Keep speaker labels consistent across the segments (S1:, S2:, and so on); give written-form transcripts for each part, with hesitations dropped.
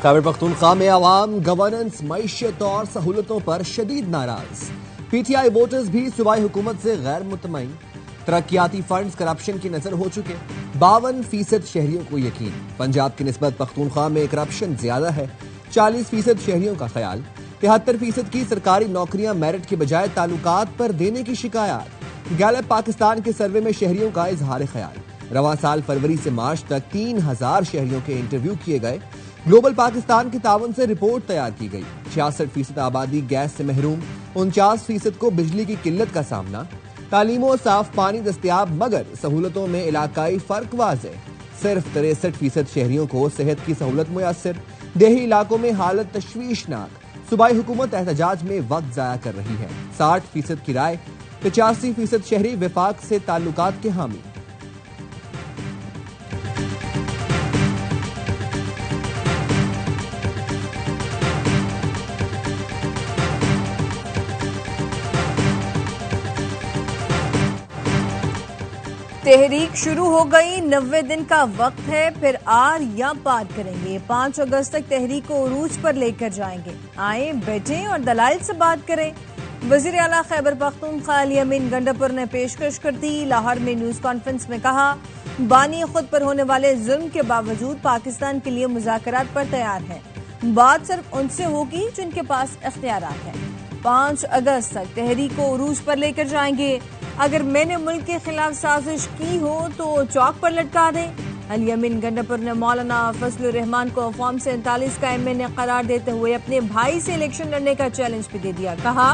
S1: खैबर पख्तूनख्वा में आवाम गवर्नेंस, मईशत और सहूलतों पर शदीद नाराज। पीटीआई वोटर्स भी सूबाई हुकूमत से गैर मुतमईन। तरक्याती फंड्स करप्शन की नजर हो चुके। 52% शहरियों को यकीन पंजाब की निस्बत पख्तूनख्वा में करप्शन ज्यादा है। 40% शहरियों का ख्याल। 73% की सरकारी नौकरियां मेरिट के बजाय ताल्लुकात पर देने की शिकायत। गैलप पाकिस्तान के सर्वे में शहरियों का इजहार ख्याल। रवां साल फरवरी से मार्च तक 3000 शहरियों के इंटरव्यू किए गए। ग्लोबल पाकिस्तान के ताउन से रिपोर्ट तैयार की गई। 66% आबादी गैस से महरूम। 49% को बिजली की किल्लत का सामना। तालीम और साफ पानी दस्तियाब, मगर सहूलतों में इलाकाई फर्क वाज़ेह। सिर्फ 63% शहरियों को सेहत की सहूलत मुयस्सर। देही इलाकों में हालत तशवीशनाक। सूबाई हुकूमत एहतजाज में वक्त जाया कर रही है। 60% की राय। 85% शहरी विफाक से ताल्लुकात के हामी।
S2: तहरीक शुरू हो गई, 90 दिन का वक्त है, फिर आर या पार करेंगे। 5 अगस्त तक तहरीक को उरूज पर लेकर जाएंगे। आए, बैठें और दलाइल से बात करें। वजीर आला खैबर पख्तूनख्वा अली अमीन गंडापुर ने पेशकश कर दी। लाहौर में न्यूज कॉन्फ्रेंस में कहा, बानी खुद पर होने वाले जुल्म के बावजूद पाकिस्तान के लिए मुज़ाकरात पर तैयार है। बात सिर्फ उनसे होगी जिनके पास इख्तियारात हैं। 5 अगस्त तक तहरीक को उरूज पर लेकर जाएंगे। अगर मैंने मुल्क के खिलाफ साजिश की हो तो चौक पर लटका दें। अली अमीन गंडापुर ने मौलाना फजलुर रहमान को फॉर्म 47 का एमएनए करार देते हुए अपने भाई से इलेक्शन लड़ने का चैलेंज भी दे दिया। कहा,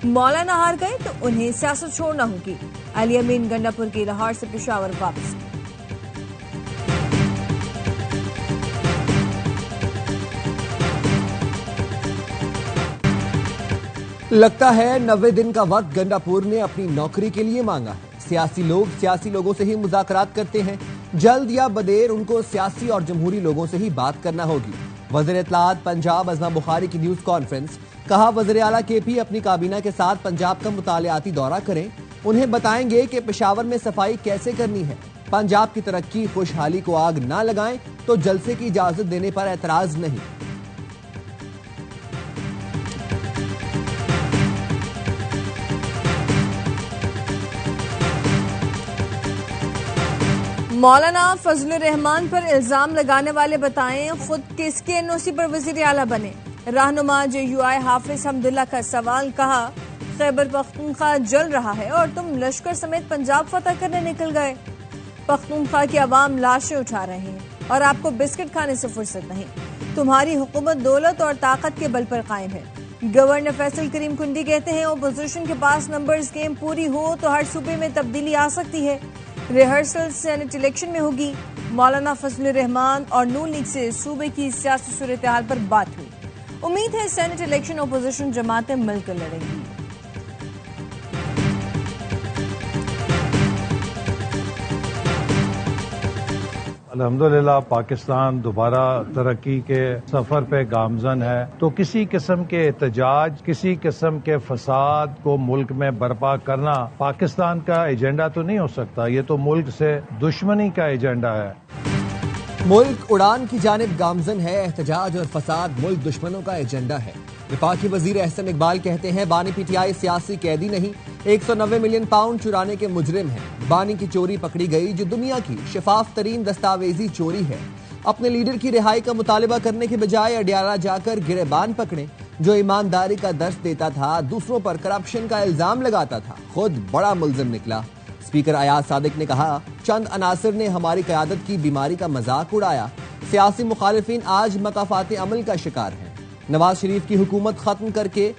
S2: मौलाना हार गए तो उन्हें सियासत छोड़ना होगी। अली अमीन गंडापुर की लाहौर से पेशावर वापसी।
S1: लगता है 90 दिन का वक्त गंडापुर ने अपनी नौकरी के लिए मांगा है। सियासी लोग सियासी लोगों से ही मुज़ाकरात करते हैं। जल्द या बदेर उनको सियासी और जमहूरी लोगों से ही बात करना होगी। वज़ीर इत्तलात पंजाब अज़मा बुखारी की न्यूज कॉन्फ्रेंस। कहा, वज़ीर आला केपी अपनी काबीना के साथ पंजाब का मुतालियाती दौरा करें। उन्हें बताएंगे कि पेशावर में सफाई कैसे करनी है। पंजाब की तरक्की खुशहाली को आग ना लगाएं तो जलसे की इजाजत देने पर एतराज नहीं।
S2: मौलाना फजलुर रहमान पर इल्जाम लगाने वाले बताएं, खुद किसके एनओसी पर वजीर आला बने। रहनुमा JUI हाफिज हमदुल्ला का सवाल। कहा, खैबर पख्तूनख्वा जल रहा है और तुम लश्कर समेत पंजाब फतह करने निकल गए। पख्तूनख्वा की आवाम लाशें उठा रहे हैं और आपको बिस्किट खाने से फुर्सत नहीं। तुम्हारी हुकूमत दौलत और ताकत के बल पर कायम है। गवर्नर फैसल करीम कुंडी कहते हैं, अपोजिशन के पास नंबर्स गेम पूरी हो तो हर सूबे में तब्दीली आ सकती है। रिहर्सल सेनेट इलेक्शन में होगी। मौलाना फजलुर रहमान और नून लीग से सूबे की सियासी सूरत हाल पर बात हुई। उम्मीद है सेनेट इलेक्शन अपोजिशन जमातें मिलकर लड़ेंगी।
S3: अल्हम्दुलिल्लाह पाकिस्तान दोबारा तरक्की के सफर पे गामजन है, तो किसी किस्म के एहतजाज, किसी किस्म के फसाद को मुल्क में बर्पा करना पाकिस्तान का एजेंडा तो नहीं हो सकता। ये तो मुल्क से दुश्मनी का एजेंडा है।
S1: मुल्क उड़ान की जानिब गामजन है। एहतजाज और फसाद मुल्क दुश्मनों का एजेंडा है। विफाकी वजीर एहसन इकबाल कहते हैं, बानी पीटीआई सियासी कैदी नहीं, 190 मिलियन पाउंड चुराने के मुजरिम हैं। बानी की चोरी पकड़ी गई जो दुनिया की शफाफ तरीन दस्तावेजी चोरी है। अपने लीडर की रिहाई का मुतालिबा करने के बजाय अडियाला जाकर गिरेबान पकड़े जो ईमानदारी का दर्श देता था, दूसरों पर करप्शन का इल्जाम लगाता था, खुद बड़ा मुल्जिम निकला। स्पीकर अयाज सादिक ने कहा, चंद अनासर ने हमारी क़यादत की बीमारी का मजाक उड़ाया। सियासी मुखालिफिन आज मकाफात अमल का शिकार हैं। नवाज शरीफ की हुकूमत खत्म करके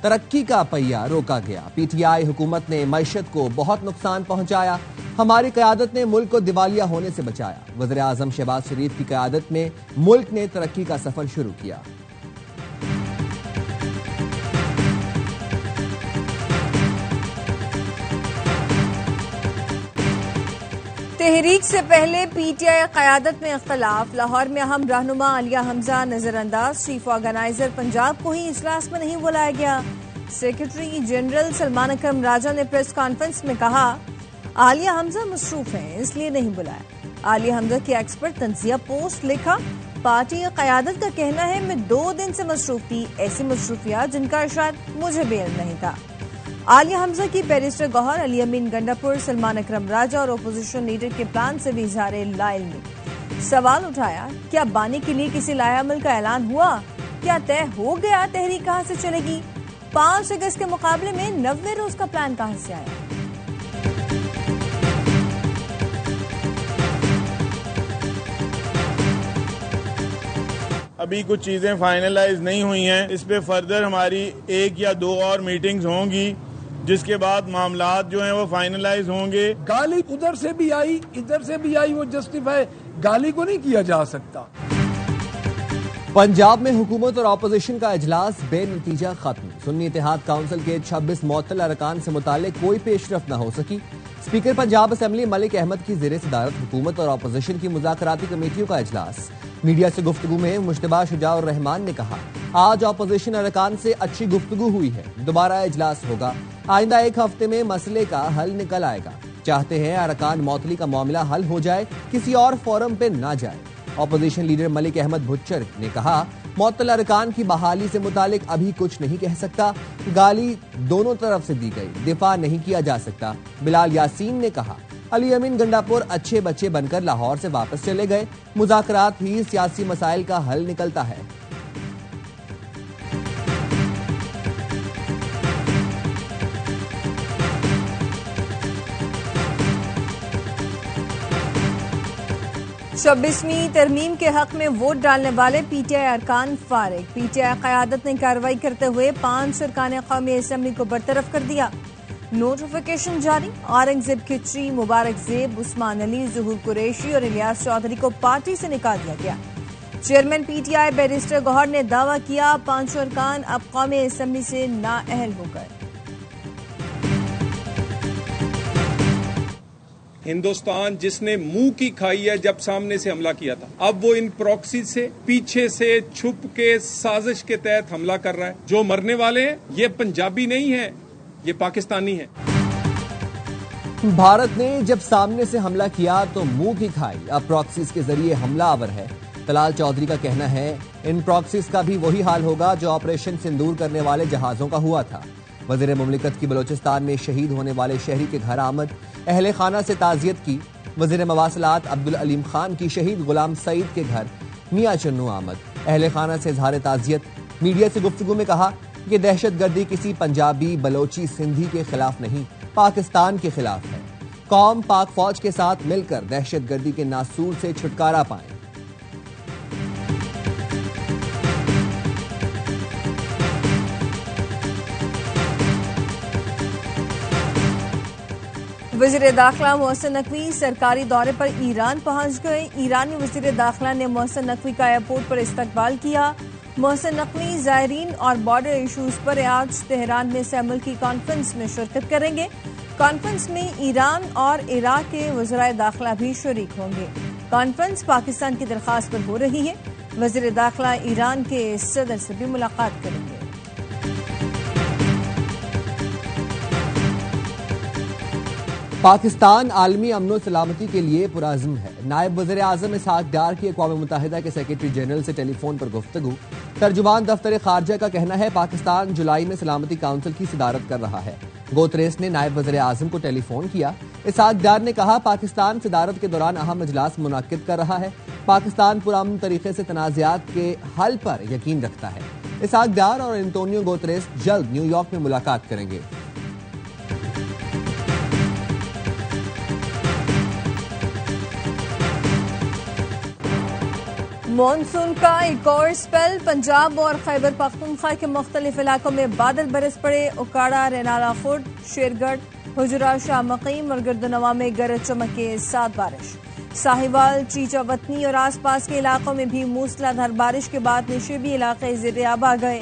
S1: तरक्की का पहिया रोका गया। पीटीआई हुकूमत ने मईशत को बहुत नुकसान पहुंचाया। हमारी क़यादत ने मुल्क को दिवालिया होने से बचाया। वज़ीर आज़म शहबाज शरीफ की क़यादत में मुल्क ने तरक्की का सफर शुरू किया।
S2: तहरीक से पहले पीटीआई क़यादत में इख्तलाफ। लाहौर में अहम रहनुमा आलिया हमजा नजरअंदाज। चीफ ऑर्गेनाइजर पंजाब को ही इजलास में नहीं बुलाया गया। सेक्रेटरी जनरल सलमान अकरम राजा ने प्रेस कॉन्फ्रेंस में कहा, आलिया हमजा मसरूफ हैं इसलिए नहीं बुलाया। आलिया हमजा की एक्सपर्ट तंजिया पोस्ट लिखा, पार्टी क़यादत का कहना है मैं 2 दिन से मसरूफ थी, ऐसी मसरूफियात जिनका शायद मुझे बेल नहीं था। आलिया हमजा की बैरिस्टर गौहर, अली अमीन गंडापुर, सलमान अकरम राजा और अपोजिशन लीडर के प्लान से भी इज़हार लाइल्मी। सवाल उठाया, क्या बानी के लिए किसी लायामल का ऐलान हुआ? क्या तय हो गया तहरीक कहां से चलेगी? 5 अगस्त के मुकाबले में 90 रोज का प्लान कहां से आया?
S4: अभी कुछ चीजें फाइनलाइज नहीं हुई हैं। इस पे फर्दर हमारी 1 या 2 और मीटिंग्स होंगी, जिसके बाद मामलात जो हैं वो फाइनलाइज होंगे।
S5: गाली उधर से भी आई, इधर से भी आई, वो जस्टिफाई गाली को नहीं किया जा सकता।
S1: पंजाब में हुकूमत और ऑपोजिशन का इजलास बेनतीजा खत्म। सुन्नी इत्तेहाद काउंसिल के 26 मुअत्तल अरकान से मुताल्लिक कोई पेशरफ न हो सकी। स्पीकर पंजाब असेंबली मलिक अहमद की ज़ेरे सदारत हुकूमत और ऑपोजिशन की मुज़ाकराती कमेटियों का इजलास। मीडिया से गुफ्तगू में मुश्तबा शुजाउर रहमान ने कहा, आज ऑपोजिशन अरकान से अच्छी गुफ्तगू हुई है, दोबारा इजलास होगा, आइंदा 1 हफ्ते में मसले का हल निकल आएगा। चाहते हैं अरकान मौतली का मामला हल हो जाए, किसी और फोरम पे ना जाए। ऑपोजिशन लीडर मलिक अहमद भुच्चर ने कहा, मुअत्तल अरकान की बहाली से मुतालिक अभी कुछ नहीं कह सकता, गाली दोनों तरफ से दी गई, दिफा नहीं किया जा सकता। बिलाल यासीन ने कहा, अली अमीन गंडापुर अच्छे बच्चे बनकर लाहौर से वापस चले गए, मुज़ाकरात ही सियासी मसाइल का हल निकलता है।
S2: छब्बीसवीं तरमीम के हक में वोट डालने वाले पीटीआई अरकान फारिग। पीटीआई क़यादत ने कार्रवाई करते हुए 5 अरकान कौमी असेंबली को बरतरफ कर दिया। नोटिफिकेशन जारी। औरंगजेब खिचरी, मुबारक जेब, उस्मान अली, ज़ुहूर कुरैशी और इलियास चौधरी को पार्टी से निकाल दिया गया। चेयरमैन पीटीआई बैरिस्टर गौहर ने दावा किया, 5 अरकान अब कौमी असेंबली से नाअहल हो गए।
S6: हिंदुस्तान जिसने मुंह की खाई है जब सामने से हमला किया था, अब वो इन प्रॉक्सी से पीछे से छुप के साजिश के तहत हमला कर रहा है। जो मरने वाले हैं ये पंजाबी नहीं है, ये पाकिस्तानी है।
S1: भारत ने जब सामने से हमला किया तो मुंह की खाई, अब प्रॉक्सीज के जरिए हमलावर है। तलाल चौधरी का कहना है, इन प्रॉक्सीज का भी वही हाल होगा जो ऑपरेशन सिंदूर करने वाले जहाजों का हुआ था। वज़ीर मुमलिकत की बलोचिस्तान में शहीद होने वाले शहरी के घर आमद, अहले खाना से ताज़ियत की। वज़ीर मवासलात अब्दुल अलीम खान की शहीद गुलाम सईद के घर मियाँ चन्नू आमद, अहले खाना से इज़हार ताज़ियत। मीडिया से गुफ्तगू में कहा कि दहशतगर्दी किसी पंजाबी, बलोची, सिंधी के खिलाफ नहीं, पाकिस्तान के खिलाफ है। कौम पाक फौज के साथ मिलकर दहशतगर्दी के नासूर से छुटकारा पाए।
S2: वज़ीर दाखिला मोहसिन नकवी सरकारी दौरे पर ईरान पहुंच गए। ईरानी वज़ीर दाखिला ने मोहसिन नकवी का एयरपोर्ट पर इस्तकबाल किया। मोहसिन नकवी ज़ायरीन और बॉर्डर इशूज पर आज तेहरान में सैमुल की कॉन्फ्रेंस में शिरकत करेंगे। कॉन्फ्रेंस में ईरान और इराक के वज़राए दाखिला भी शरीक होंगे। कॉन्फ्रेंस पाकिस्तान की दरख्वास्त पर हो रही है। वज़ीर दाखिला ईरान के सदर से भी मुलाकात करेंगे।
S1: पाकिस्तान आलमी अमन सलामती के लिए पुराज़्म है। नायब वज़ीर आज़म इसहाक डार की अक़वाम मुत्तहिदा के सेक्रेटरी जनरल से टेलीफोन पर गुफ्तगू। तर्जुमान दफ्तर खारजा का कहना है, पाकिस्तान जुलाई में सलामती काउंसिल की सदारत कर रहा है। गोतरेस ने नायब वज़ीर आज़म को टेलीफोन किया। इसहाक डार ने कहा, पाकिस्तान सदारत के दौरान अहम इजलास मुनाकिद कर रहा है। पाकिस्तान पुरअमन तरीके से तनाज़ात के हल पर यकीन रखता है। इसहाक डार और एंटोनियो गोतरेस जल्द न्यूयॉर्क में मुलाकात करेंगे।
S2: मॉनसून का एक और स्पेल। पंजाब और खैबर पख्तूनख्वा के मुख्तलिफ इलाकों में बादल बरस पड़े। उकाड़ा, रेनाला खुर्द, शेरगढ़, हुजरा, शाह मकीम और गिरदोनवा में गरज चमक के साथ बारिश। साहिवाल, चीचा वतनी और आसपास के इलाकों में भी मूसलाधार बारिश के बाद निशिबी इलाके ज़ेर-ए-आब आ गए।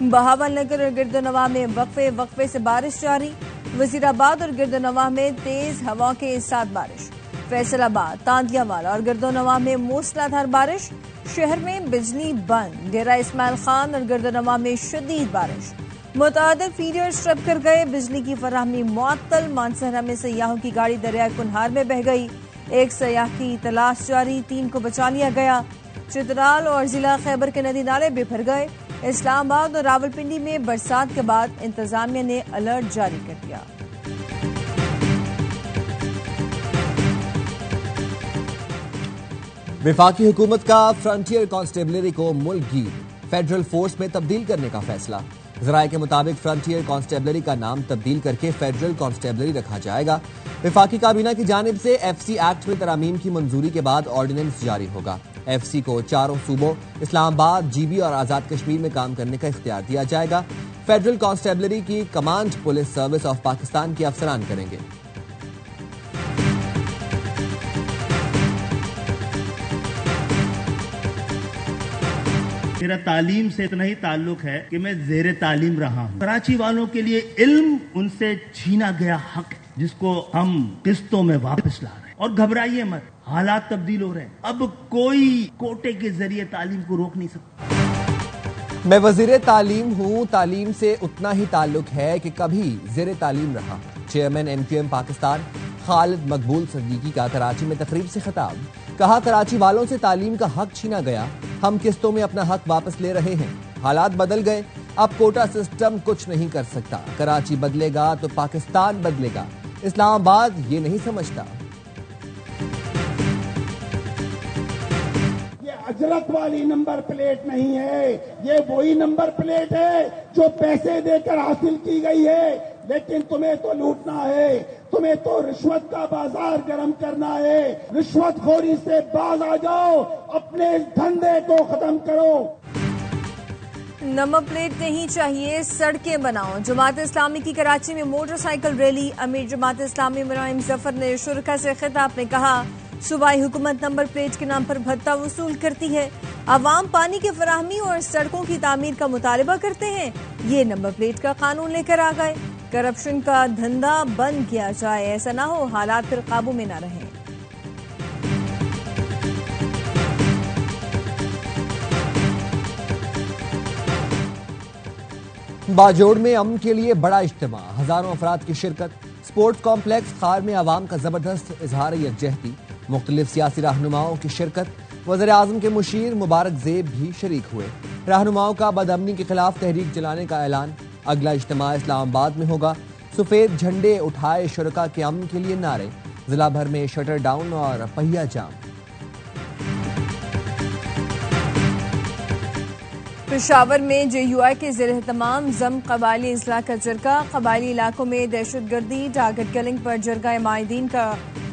S2: बहावल नगर और गिरदोनवा में वक्फे वक्फे से बारिश जारी। वजीराबाद और गिरदोनवा में तेज हवा के साथ बारिश। फैसलाबाद, तांदियावाला और गिरदोनवा में मूसलाधार बारिश। शहर में बिजली बंद। डेरा इस्माइल खान और गिरदोनवा में शदीद बारिश। मुतअद्दिद फीडर्स ट्रप कर गए। बिजली की फराहमी मुअत्तल। मानसहरा में सयाहों की गाड़ी दरिया कुनहार में बह गई। एक सयाह की तलाश जारी, 3 को बचा लिया गया। चित्राल और जिला खैबर के नदी नाले बिफर गए। इस्लामाबाद और रावलपिंडी में बरसात के बाद इंतजामिया ने अलर्ट जारी कर दिया।
S1: वफाकी हुकूमत का फ्रंटियर कांस्टेबलरी को मुल्क गिर फेडरल फोर्स में तब्दील करने का फैसला। जराये के मुताबिक फ्रंटियर कांस्टेबलरी का नाम तब्दील करके फेडरल कांस्टेबलरी रखा जाएगा। वफाकी काबीना की जानिब से एफसी एक्ट में तरामीम की मंजूरी के बाद ऑर्डिनेंस जारी होगा। एफसी को चारों सूबों इस्लामाबाद, जीबी और आजाद कश्मीर में काम करने का इख्तियार दिया जाएगा। फेडरल कांस्टेबलरी की command police service of Pakistan के अफसरान करेंगे।
S7: मेरा तालीम से इतना ही ताल्लुक है कि मैं ज़ेरे तालीम रहा हूँ। कराची वालों के लिए इल्म उनसे छीना गया हक है, जिसको हम किस्तों में वापस ला रहे हैं। और घबराइए मत, हालात तब्दील हो रहे हैं। अब कोई कोटे के जरिए तालीम को रोक नहीं सकता।
S1: मैं वजीर तालीम हूँ, तालीम से उतना ही ताल्लुक है कि कभी ज़ेरे तालीम रहा। चेयरमैन MQM पाकिस्तान खालिद मकबूल सिद्दीकी का कराची में तकरीब से खिताब। कहा, कराची वालों से तालीम का हक छीना गया, हम किस्तों में अपना हक वापस ले रहे हैं। हालात बदल गए, अब कोटा सिस्टम कुछ नहीं कर सकता। कराची बदलेगा तो पाकिस्तान बदलेगा। इस्लामाबाद ये नहीं समझता।
S8: अजरक वाली नंबर प्लेट नहीं है, ये वही नंबर प्लेट है जो पैसे देकर हासिल की गई है। लेकिन तुम्हें तो लूटना है, तुम्हें तो रिश्वत का बाजार गर्म करना है। रिश्वतखोरी से बाज आ जाओ, अपने इस धंधे को खत्म करो।
S2: नंबर प्लेट नहीं चाहिए, सड़कें बनाओ। जमात इस्लामी की कराची में मोटरसाइकिल रैली। अमीर जमात इस्लामी मुलायम जफर ने शुरका से खिताब में कहा, सूबाई हुकूमत नंबर प्लेट के नाम पर भत्ता वसूल करती है। अवाम पानी की फराहमी और सड़कों की तामीर का मुतालबा करते हैं, ये नंबर प्लेट का कानून लेकर आ गए। करप्शन का धंधा बंद किया जाए, ऐसा ना हो हालात फिर काबू में ना रहें।
S1: बाजोड़ में अमन के लिए बड़ा इज्तिमा, हजारों अफराद की शिरकत। स्पोर्ट्स कॉम्प्लेक्स खार में आवाम का जबरदस्त इजहार यकजहती, मुख्तलिफ सियासी रहनुमाओं की शिरकत। वज़ीर आज़म के मुशीर मुबारक ज़ेब भी शरीक हुए। रहनुमाओं का बदअमनी के खिलाफ तहरीक चलाने का ऐलान। अगला इज्तिमा इस्लामाबाद में होगा। सफेद झंडे उठाए शुरका के अमन के लिए नारे। जिला भर में शटर डाउन और पहिया जाम।
S2: पेशावर में JUI के ज़ेर एहतमाम जम कबायली इजला का जरगा। कबायली इलाकों में दहशतगर्दी, टारगेट किलिंग पर जरगा माहिदीन का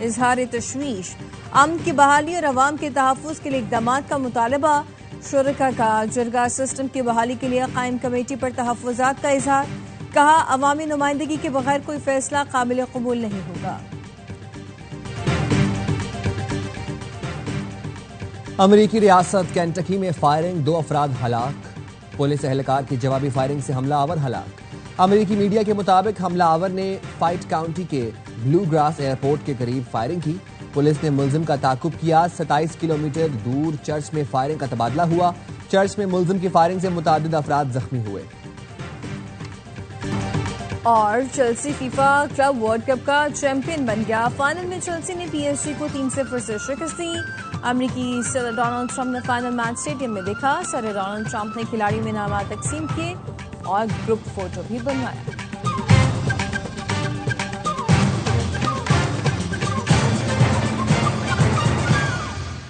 S2: इजहार तशवीश। अमन की बहाली और अवाम के तहफ़्फ़ुज़ के लिए इक़दाम का मुतालबा। शुरका का जरगा सिस्टम की बहाली के लिए कायम कमेटी पर तहफ़्फ़ुज़ात का इजहार। कहा, अवामी नुमाइंदगी के बगैर कोई फैसला काबिल कबूल नहीं होगा।
S1: अमरीकी रियासत केंटकी में फायरिंग, 2 अफराद हलाक। पुलिस एहलकार की जवाबी फायरिंग से हमलावर हलाक। अमरीकी मीडिया के मुताबिक हमलावर ने फाइट काउंटी के ब्लू ग्रास एयरपोर्ट के करीब फायरिंग की। पुलिस ने मुलजिम का ताकुब किया। 27 किलोमीटर दूर चर्च में फायरिंग का तबादला हुआ। चर्च में मुलजिम की फायरिंग से मुतादिद अफराद जख्मी हुए।
S2: और Chelsea FIFA club world cup का चैंपियन बन गया। फाइनल में चेल्सी ने PSG को 3-0 से शिकस्त दी। अमरीकी सदर डोनाल्ड ट्रंप ने फाइनल मैच स्टेडियम में देखा। सदर डोनाल्ड ट्रंप ने खिलाड़ियों में इनामात तकसीम किए और ग्रुप फोटो भी बनवाया।